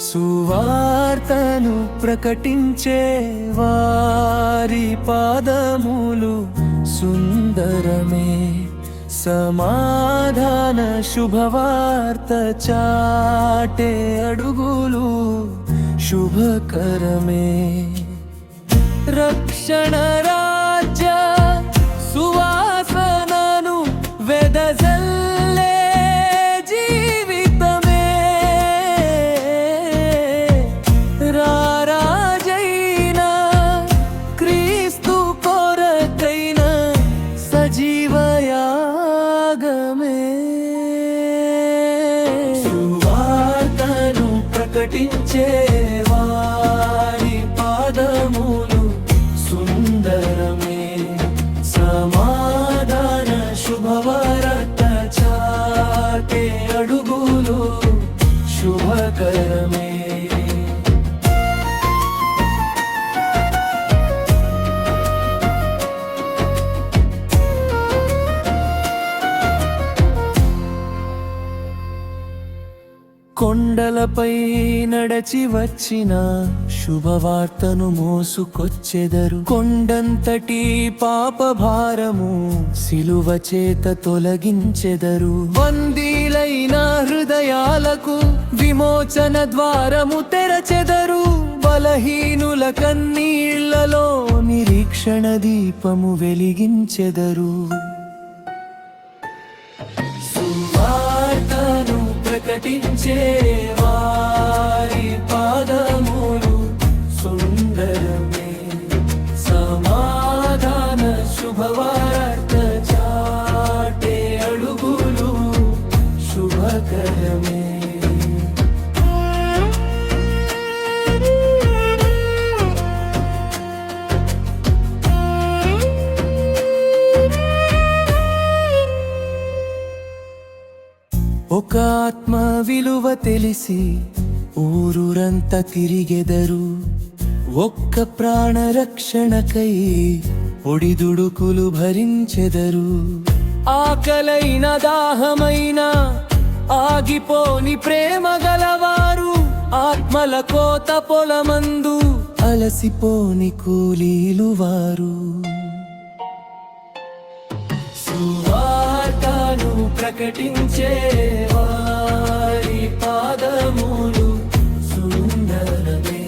సువార్తను ప్రకటించే వారి పాదములు సుందరమే, సమాధాన శుభవార్త చాటే అడుగులు శుభకరమే. రక్షణ రాజ్య సువాసనను వెదజల్లే జీవితమే, రారాజైన క్రీస్తు కొరకైన సజీవయాగమే. సువార్తను ప్రకటించే వారి పాదములు సుందరమే, సమాధాన శుభవార్త చాటే అడుగులు శుభకరమే. కొండలపై నడచి వచ్చిన శుభవార్తను మోసుకొచ్చెదరు, కొండంతటి పాపభారము సిలువ చేత తొలగించెదరు. బందీలైన హృదయాలకు విమోచన ద్వారము తెరచెదరు, బలహీనుల కన్నీళ్లలో నిరీక్షణ దీపము వెలిగించెదరు. సువార్తను ప్రకటించే వారి పాదములు సుందరమే, సమాధాన శుభవార్త చాటే అడుగులు శుభకరమే. ఒక ఆత్మ విలువ తెలిసి ఊరూరంతా తిరిగెదరు, ఒక్క ప్రాణ రక్షణకై ఒడిదుడుకులు భరించెదరు. ఆకలైన దాహమైన ఆగిపోని ప్రేమ గలవారు, ఆత్మల కోత పొలమందు అలసిపోని కూలీలు వారు. సువార్తను ప్రకటించే వారి పాదములు సుందరమే,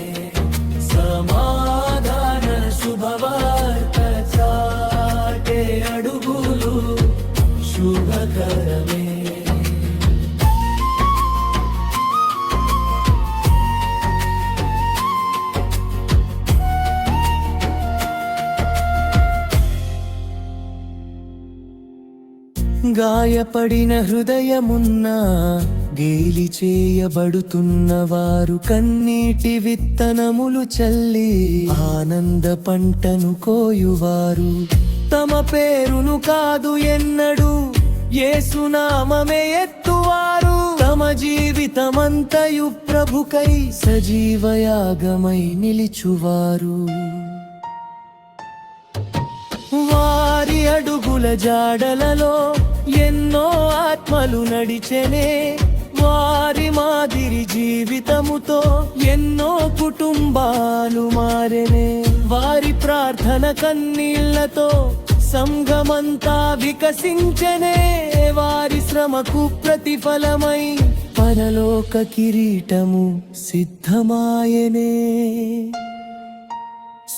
సమాధాన శుభవార్త చాటే అడుగులు శుభకరమే. గాయపడిన హృదయమున్నా గేలి చేయబడుతున్నవారు కన్నీటి విత్తనములు చల్లి ఆనంద పంటను కోయువారు. తమ పేరును కాదు ఎన్నడు యేసునామమే ఎత్తువారు, తమ జీవితమంతయు ప్రభుకై సజీవయాగమై నిలిచువారు. వారి అడుగుల జాడలలో ఎన్నో ఆత్మలు నడిచెనే, వారి మాదిరి జీవితముతో ఎన్నో కుటుంబాలు మారెనే. వారి ప్రార్థన కన్నీళ్లతో సంఘమంతా వికసించెనే, వారి శ్రమకు ప్రతిఫలమై పరలోక కిరీటము సిద్ధమాయనే.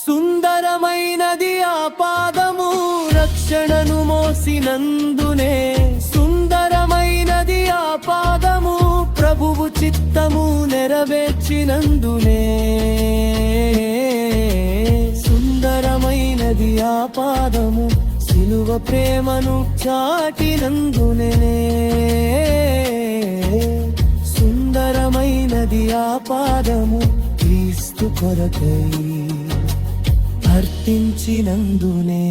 సుందరమైనది ఆ పాదము రక్షణను మోసినందునే, సుందరమైనది ఆ పాదము ప్రభువు చిత్తము నెరవేర్చినందునే. సుందరమైనది ఆ పాదము సిలువ ప్రేమను చాటినందునే. సుందరమైనది ఆ పాదము క్రీస్తు కొరకై అర్పించినందునే.